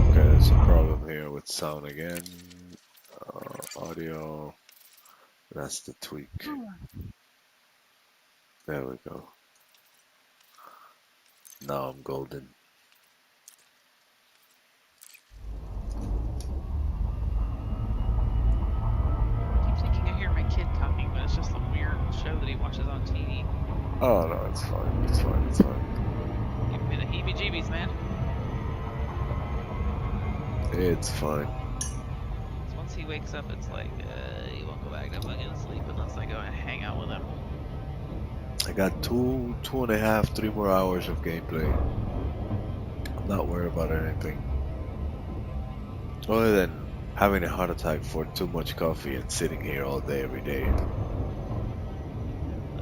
Okay, there's a problem here with sound again. Audio. That's the tweak. There we go. Now I'm golden. I keep thinking I hear my kid talking, but it's just some weird show that he watches on TV. Oh no, it's fine. It's fine. It's fine. Give me the heebie-jeebies, man. It's fine. So once he wakes up, it's like, he won't go back to fucking sleep unless I go and hang out with him. I got 2.5, 3 more hours of gameplay. I'm not worried about anything. Other than having a heart attack for too much coffee and sitting here all day every day.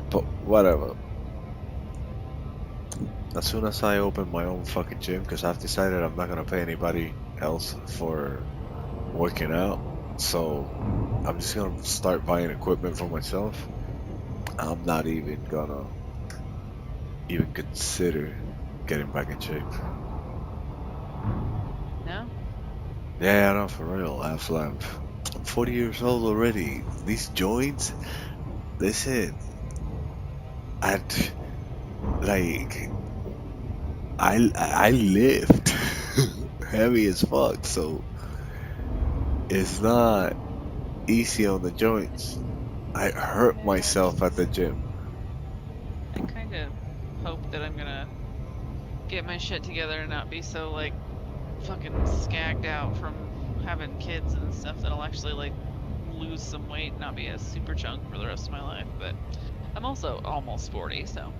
But whatever. As soon as I open my own fucking gym, because I've decided I'm not gonna pay anybody else for working out, so I'm just gonna start buying equipment for myself. I'm not even gonna consider getting back in shape. No? Yeah, no, for real. I'm 40 years old already. These joints, listen, I lift heavy as fuck, so it's not easy on the joints. I hurt myself at the gym. I kind of hope that I'm gonna get my shit together and not be so, like, fucking skagged out from having kids and stuff that I'll actually, like, lose some weight and not be a super chunk for the rest of my life. But I'm also almost 40, so